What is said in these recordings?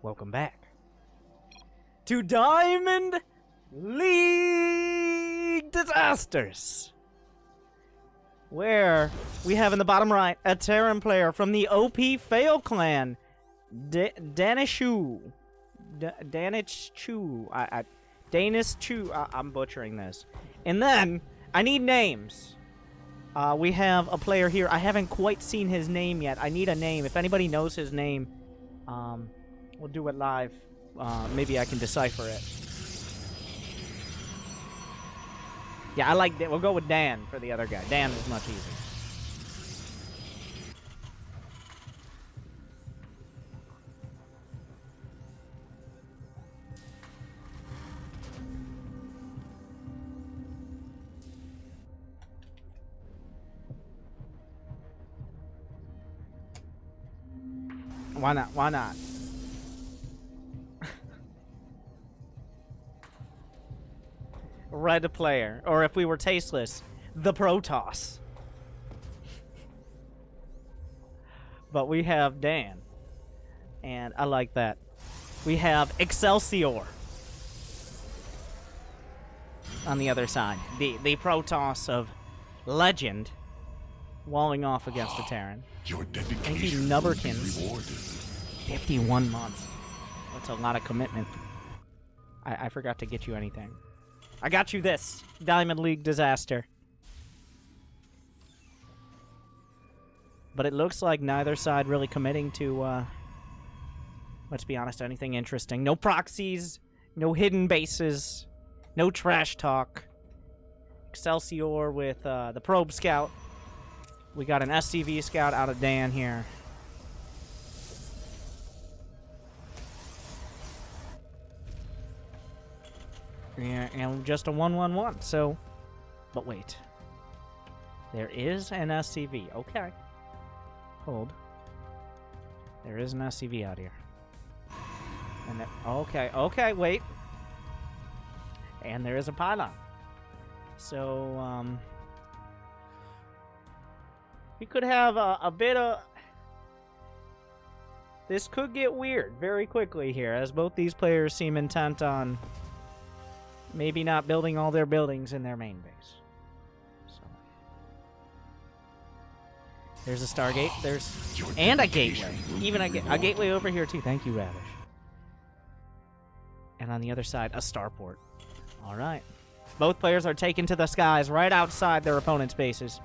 Welcome back to Diamond League Disasters, where we have in the bottom right a Terran player from the OP Fail clan, Danishu. I'm butchering this. And then I need names. We have a player here. I haven't quite seen his name yet. I need a name. If anybody knows his name, we'll do it live. Maybe I can decipher it. Yeah, I like that. We'll go with Dan for the other guy. Dan is much easier. Why not? Why not? Red player. Or if we were tasteless, the Protoss. But we have Dan. And I like that. We have Excelsior on the other side. The Protoss of legend walling off against the Terran. Your dedication Thank you, Nubberkins. 51 months. That's a lot of commitment. I forgot to get you anything. I got you this. Diamond League Disaster. But it looks like neither side really committing to, let's be honest, anything interesting. No proxies, no hidden bases, no trash talk. Excelsior with the Probe Scout. We got an SCV Scout out of Dan here. Yeah, and just a 1-1-1, so... But wait. There is an SCV. Okay. Hold. There is an SCV out here. And that, okay, wait. And there is a pylon. So, we could have a bit of... This could get weird very quickly here, as both these players seem intent on maybe not building all their buildings in their main base. So. There's a Stargate. There's... And a gateway. Even a gateway over here, too. Thank you, Ravish. And on the other side, a starport. All right. Both players are taken to the skies right outside their opponent's bases.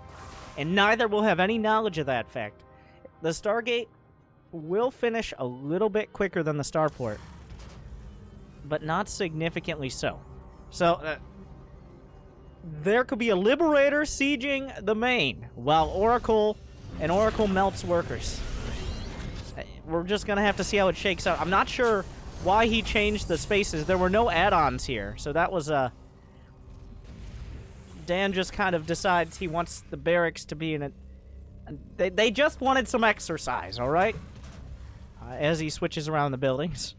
And neither will have any knowledge of that fact. The Stargate will finish a little bit quicker than the starport, but not significantly so. So, there could be a Liberator sieging the main, while Oracle melts workers. We're just going to have to see how it shakes out. I'm not sure why he changed the spaces. There were no add-ons here, so that was a... Dan just kind of decides he wants the barracks to be in a... They just wanted some exercise, all right? As he switches around the buildings.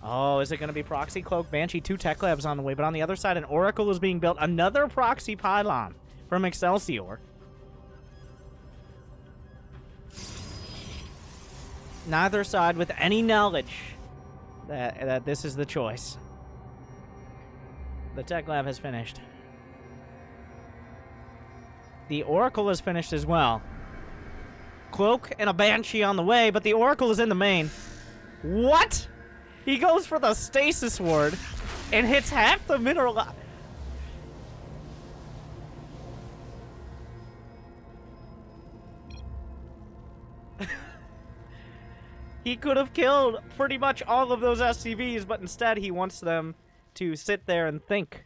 Oh, is it going to be Proxy Cloak? Banshee, 2 Tech Labs on the way, but on the other side, an Oracle is being built. Another Proxy Pylon from Excelsior. Neither side with any knowledge that this is the choice. The Tech Lab has finished. The Oracle is finished as well. Cloak and a Banshee on the way, but the Oracle is in the main. What? He goes for the Stasis Ward and hits half the mineral... He could have killed pretty much all of those SCVs, but instead he wants them to sit there and think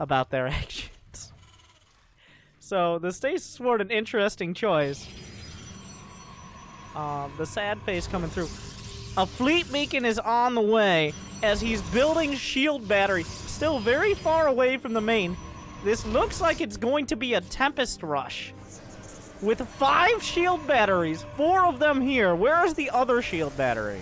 about their actions. So, the Stasis Ward, an interesting choice. The sad face coming through. A Fleet Beacon is on the way as he's building shield battery, still very far away from the main. This looks like it's going to be a Tempest Rush. With 5 shield batteries, 4 of them here. Where is the other shield battery?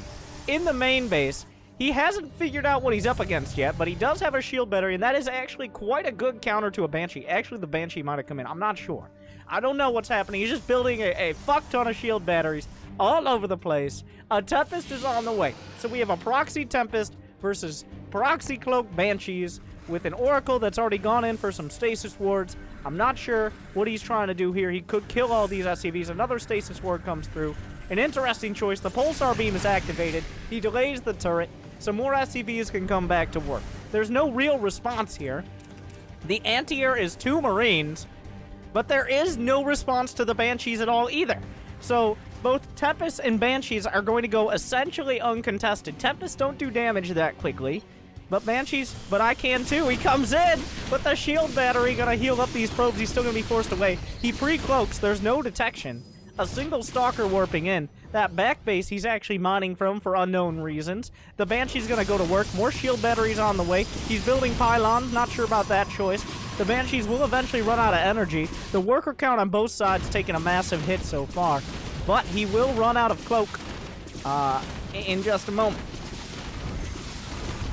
In the main base. He hasn't figured out what he's up against yet, but he does have a shield battery, and that is actually quite a good counter to a Banshee. Actually, the Banshee might have come in. I'm not sure. I don't know what's happening. He's just building a fuck ton of shield batteries all over the place. A Tempest is on the way. So we have a Proxy Tempest versus Proxy Cloak Banshees with an Oracle that's already gone in for some Stasis Wards. I'm not sure what he's trying to do here. He could kill all these SCVs. Another Stasis Ward comes through. An interesting choice. The Pulsar Beam is activated. He delays the turret. So more SCVs can come back to work. There's no real response here. The anti-air is 2 Marines, but there is no response to the Banshees at all either. So both Tempest and Banshees are going to go essentially uncontested. Tempests don't do damage that quickly, but Banshees, but I can too. He comes in with the shield battery, gonna heal up these probes. He's still gonna be forced away. He pre-cloaks, there's no detection. A single Stalker warping in. That back base he's actually mining from for unknown reasons. The Banshee's gonna go to work. More shield batteries on the way. He's building pylons. Not sure about that choice. The Banshees will eventually run out of energy. The worker count on both sides taking a massive hit so far. But he will run out of cloak in just a moment.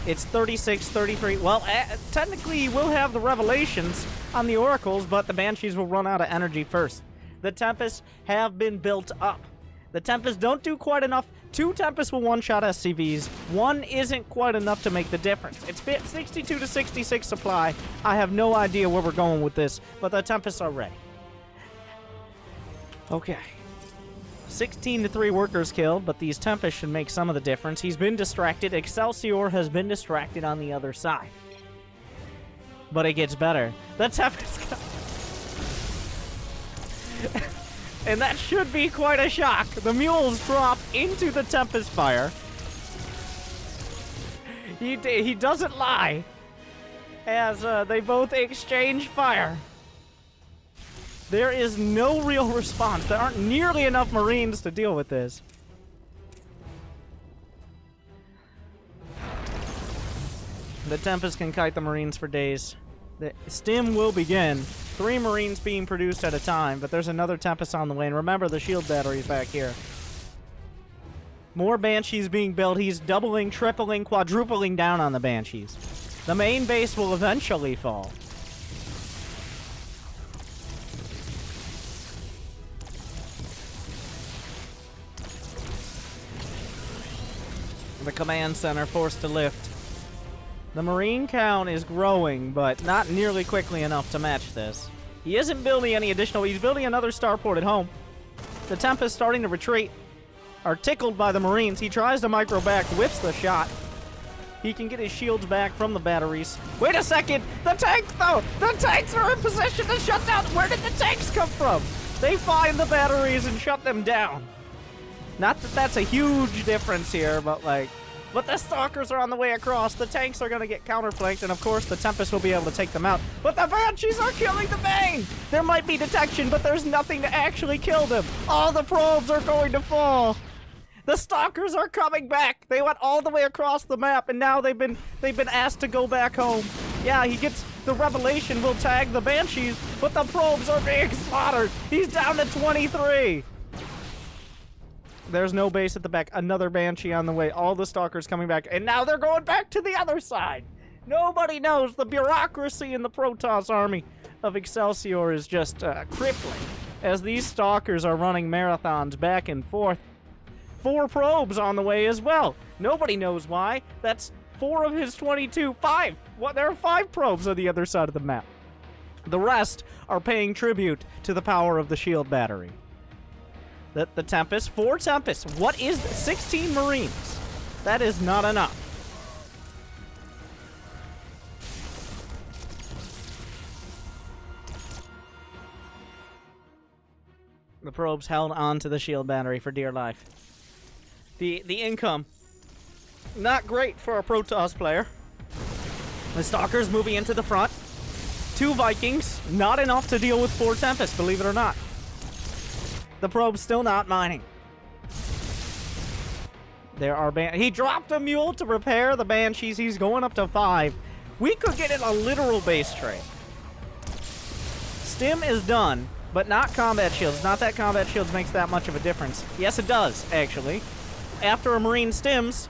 It's 36, 33. Well, technically he will have the revelations on the oracles, but the Banshees will run out of energy first. The Tempests have been built up. The Tempests don't do quite enough. 2 Tempests will one-shot SCVs. 1 isn't quite enough to make the difference. It's 62 to 66 supply. I have no idea where we're going with this, but the Tempests are ready. Okay. 16 to 3 workers killed, but these Tempests should make some of the difference. He's been distracted. Excelsior has been distracted on the other side. But it gets better. The Tempest... And that should be quite a shock. The mules drop into the Tempest fire. He doesn't lie. As they both exchange fire. There is no real response. There aren't nearly enough Marines to deal with this. The Tempest can kite the Marines for days. The stim will begin. 3 Marines being produced at a time, but there's another Tempest on the way. And remember, the shield battery's back here. More Banshees being built. He's doubling, tripling, quadrupling down on the Banshees. The main base will eventually fall. The command center forced to lift. The Marine count is growing, but not nearly quickly enough to match this. He isn't building any additional. He's building another starport at home. The Tempest starting to retreat. Are tickled by the Marines. He tries to micro back, whips the shot. He can get his shields back from the batteries. Wait a second! The tanks, though! The tanks are in position to shut down! Where did the tanks come from? They find the batteries and shut them down. Not that that's a huge difference here, but like... But the Stalkers are on the way across. The tanks are going to get counterflanked, and of course the Tempest will be able to take them out. But the Banshees are killing the Bane! There might be detection, but there's nothing to actually kill them. All the probes are going to fall. The Stalkers are coming back. They went all the way across the map, and now they've been asked to go back home. Yeah, he gets the revelation. Will tag the Banshees, but the probes are being slaughtered. He's down to 23. There's no base at the back. Another Banshee on the way. All the Stalkers coming back. And now they're going back to the other side. Nobody knows. The bureaucracy in the Protoss army of Excelsior is just crippling. As these Stalkers are running marathons back and forth. 4 probes on the way as well. Nobody knows why. That's 4 of his 22. 5. Well, there are 5 probes on the other side of the map. The rest are paying tribute to the power of the shield battery. The Tempest, 4 Tempests. What is this? 16 Marines. That is not enough. The probes held on to the shield battery for dear life. The income, not great for a Protoss player. The Stalkers moving into the front. 2 Vikings, not enough to deal with 4 Tempests, believe it or not. The probe's still not mining. There are he dropped a mule to repair the Banshees. He's going up to 5. We could get in a literal base trade. Stim is done, but not combat shields. Not that combat shields makes that much of a difference. Yes, it does, actually. After a Marine stims,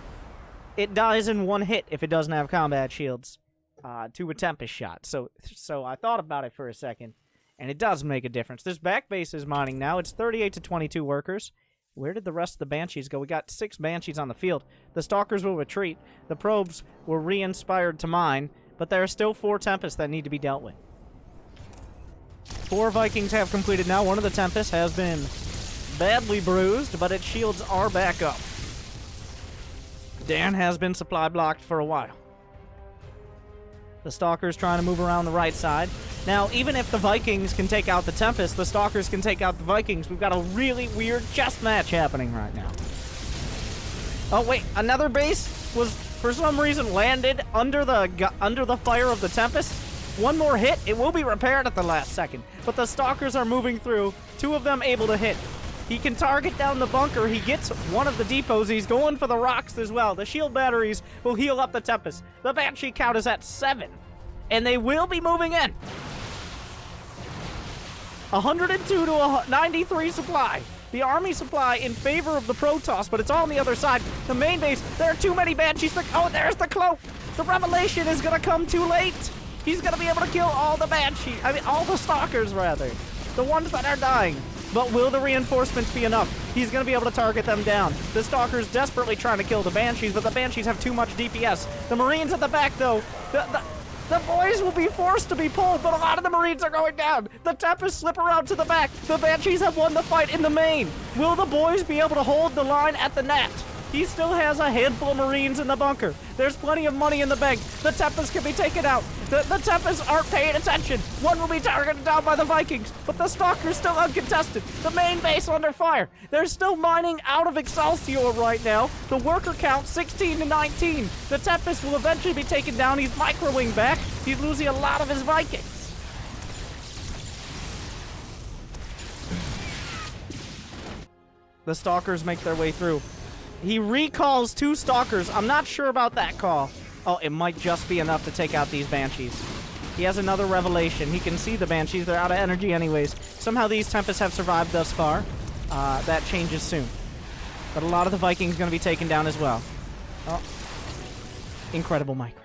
it dies in one hit if it doesn't have combat shields to a Tempest shot. So I thought about it for a second, and it does make a difference. This back base is mining now. It's 38 to 22 workers. Where did the rest of the Banshees go? We got 6 Banshees on the field. The Stalkers will retreat. The Probes were re-inspired to mine, but there are still 4 Tempests that need to be dealt with. 4 Vikings have completed now. One of the Tempests has been badly bruised, but its shields are back up. Dan has been supply blocked for a while. The Stalkers trying to move around the right side. Now, even if the Vikings can take out the Tempest, the Stalkers can take out the Vikings. We've got a really weird chess match happening right now. Oh, wait. Another base was, for some reason, landed under the fire of the Tempest. One more hit. It will be repaired at the last second. But the Stalkers are moving through. 2 of them able to hit. He can target down the bunker. He gets one of the depots. He's going for the rocks as well. The shield batteries will heal up the Tempest. The Banshee count is at 7. And they will be moving in. 102 to 93 supply. The army supply in favor of the Protoss, but it's all on the other side. The main base, there are too many Banshees. Oh, there's the cloak. The Revelation is going to come too late. He's going to be able to kill all the Banshees. I mean, all the Stalkers, rather. The ones that are dying. But will the reinforcements be enough? He's going to be able to target them down. The Stalkers desperately trying to kill the Banshees, but the Banshees have too much DPS. The Marines at the back, though, the boys will be forced to be pulled, but a lot of the Marines are going down. The Tempests slip around to the back. The Banshees have won the fight in the main. Will the boys be able to hold the line at the net? He still has a handful of Marines in the bunker. There's plenty of money in the bank. The Tempests can be taken out. The Tempests aren't paying attention. One will be targeted down by the Vikings, but the Stalker's still uncontested. The main base under fire. They're still mining out of Excelsior right now. The worker count 16 to 19. The Tempest will eventually be taken down. He's microwing back. He's losing a lot of his Vikings. The Stalkers make their way through. He recalls 2 Stalkers. I'm not sure about that call. Oh, it might just be enough to take out these Banshees. He has another Revelation. He can see the Banshees. They're out of energy anyways. Somehow these Tempests have survived thus far. That changes soon. But a lot of the Vikings going to be taken down as well. Oh. Incredible micro.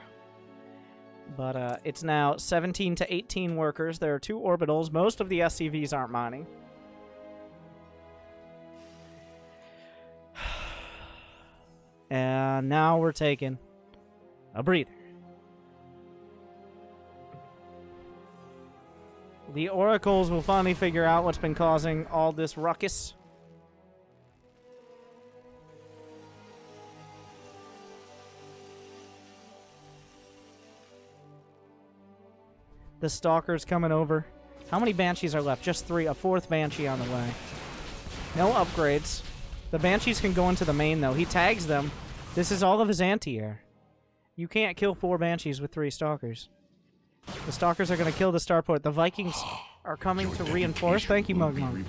But it's now 17 to 18 workers. There are 2 orbitals. Most of the SCVs aren't mining. And now we're taking a breather. The oracles will finally figure out what's been causing all this ruckus. The Stalker's coming over. How many Banshees are left? Just 3. A 4th Banshee on the way. No upgrades. The Banshees can go into the main, though. He tags them. This is all of his anti-air. You can't kill 4 Banshees with 3 Stalkers. The Stalkers are going to kill the starport. The Vikings are coming to reinforce. Thank you, Mugmug.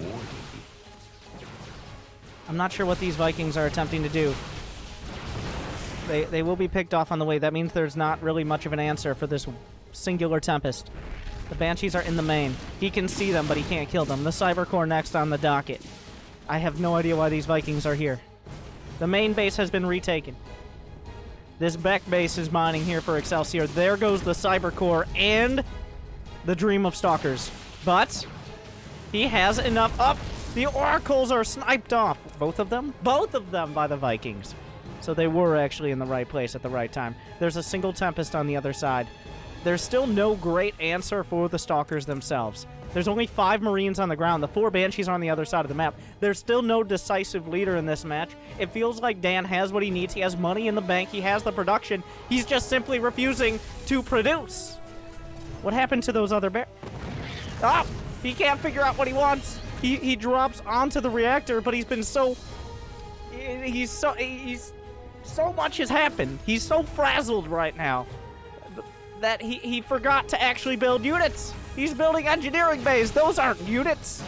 I'm not sure what these Vikings are attempting to do. They will be picked off on the way. That means there's not really much of an answer for this singular Tempest. The Banshees are in the main. He can see them, but he can't kill them. The Cybercore next on the docket. I have no idea why these Vikings are here. The main base has been retaken. This back base is mining here for Excelsior. There goes the Cybercore and the Dream of Stalkers. But he has enough up. The Oracles are sniped off. Both of them? Both of them by the Vikings. So they were actually in the right place at the right time. There's a single Tempest on the other side. There's still no great answer for the Stalkers themselves. There's only 5 Marines on the ground. The 4 Banshees are on the other side of the map. There's still no decisive leader in this match. It feels like Dan has what he needs. He has money in the bank. He has the production. He's just simply refusing to produce. What happened to those other bears? Oh, he can't figure out what he wants. He drops onto the reactor, but he's been so... So much has happened. He's so frazzled right now that he forgot to actually build units. He's building engineering bays. Those aren't units.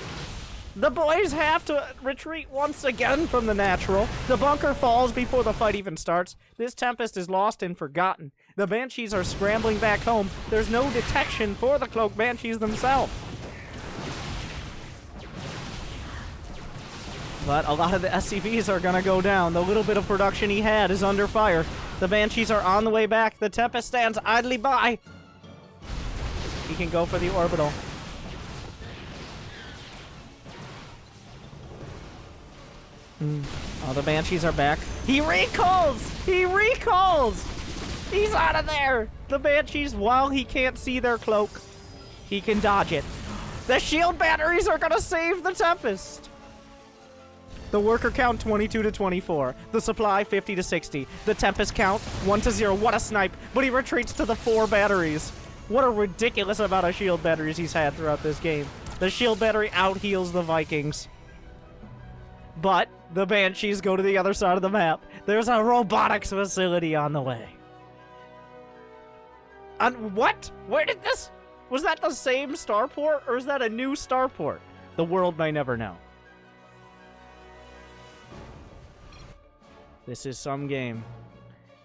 The boys have to retreat once again from the natural. The bunker falls before the fight even starts. This Tempest is lost and forgotten. The Banshees are scrambling back home. There's no detection for the Cloak Banshees themselves. But a lot of the SCVs are going to go down. The little bit of production he had is under fire. The Banshees are on the way back. The Tempest stands idly by. He can go for the orbital. Oh, the Banshees are back. He recalls! He recalls! He's out of there! The Banshees, while he can't see their cloak, he can dodge it. The shield batteries are gonna save the Tempest! The worker count 22 to 24. The supply 50 to 60. The Tempest count 1 to 0. What a snipe! But he retreats to the 4 batteries. What a ridiculous amount of shield batteries he's had throughout this game. The shield battery out-heals the Vikings. But the Banshees go to the other side of the map. There's a robotics facility on the way. What? Where did this... Was that the same starport, or is that a new starport? The world may never know. This is some game.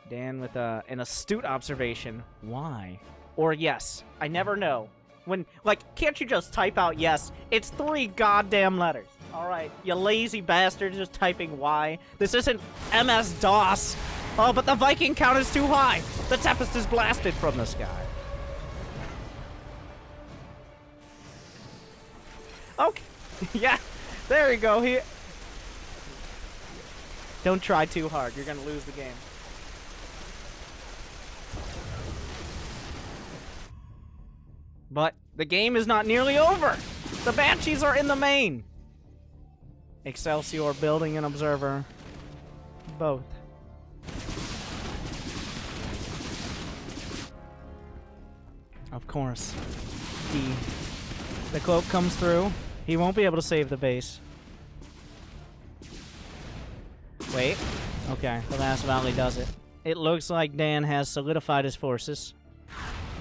Dan with an astute observation. Why? Or yes. I never know. When, like, can't you just type out yes? It's 3 goddamn letters. All right, you lazy bastard just typing Y. This isn't MS-DOS. Oh, but the Viking count is too high. The Tempest is blasted from the sky. Okay. Yeah, there you go. Here. Don't try too hard. You're going to lose the game. But the game is not nearly over. The Banshees are in the main. Excelsior building an observer. Both. Of course. The cloak comes through. He won't be able to save the base. Wait. Okay, the last volley does it. It looks like Dan has solidified his forces.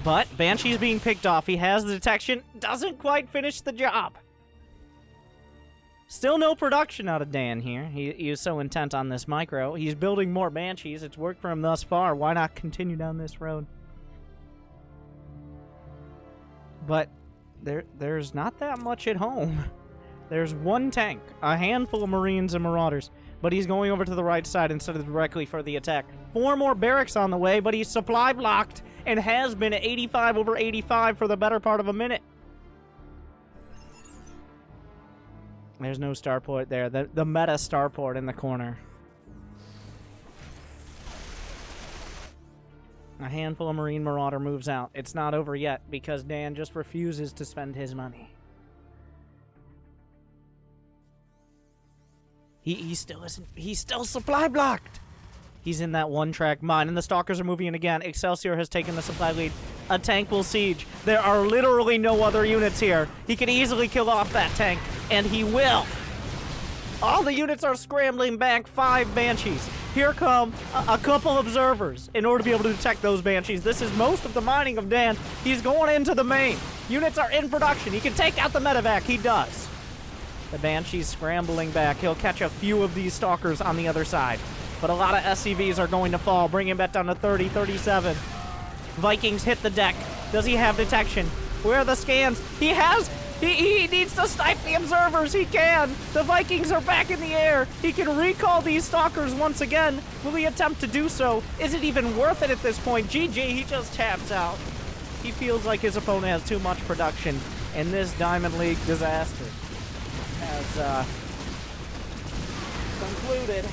But Banshee's being picked off. He has the detection. Doesn't quite finish the job. Still no production out of Dan here. He is so intent on this micro. He's building more Banshees. It's worked for him thus far. Why not continue down this road? But there's not that much at home. There's 1 tank, a handful of Marines and Marauders, but he's going over to the right side instead of directly for the attack. 4 more barracks on the way, but he's supply blocked and has been at 85 over 85 for the better part of a minute. There's no starport there. The meta starport in the corner. A handful of Marine Marauder moves out. It's not over yet because Dan just refuses to spend his money. He still isn't. He's still supply blocked. He's in that 1-track mine, and the Stalkers are moving in again. Excelsior has taken the supply lead. A tank will siege. There are literally no other units here. He can easily kill off that tank, and he will. All the units are scrambling back. 5 Banshees. Here come a couple observers in order to be able to detect those Banshees. This is most of the mining of Dan. He's going into the main. Units are in production. He can take out the medevac. He does. The Banshee's scrambling back. He'll catch a few of these Stalkers on the other side. But a lot of SCVs are going to fall, bringing him back down to 30, 37. Vikings hit the deck. Does he have detection? Where are the scans? He has... He needs to snipe the observers. He can. The Vikings are back in the air. He can recall these Stalkers once again. Will he attempt to do so? Is it even worth it at this point? GG, he just taps out. He feels like his opponent has too much production. And this Diamond League disaster has concluded.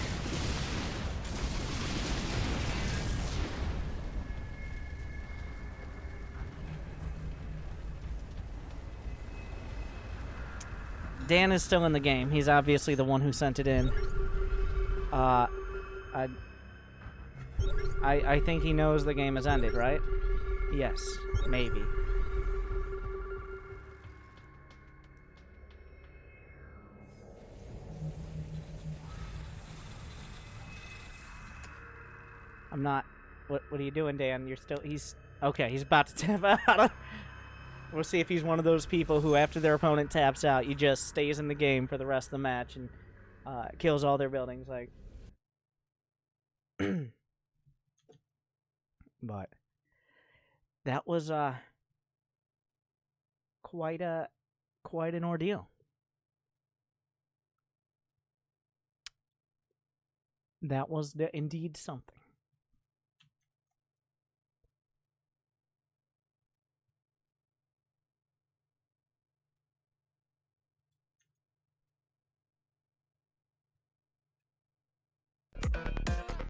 Dan is still in the game. He's obviously the one who sent it in. I think he knows the game has ended, right? Yes, maybe. I'm not... What are you doing, Dan? You're still... Okay, he's about to tap out. We'll see if he's one of those people who, after their opponent taps out, he just stays in the game for the rest of the match and kills all their buildings. Like, but that was quite an ordeal. That was indeed something.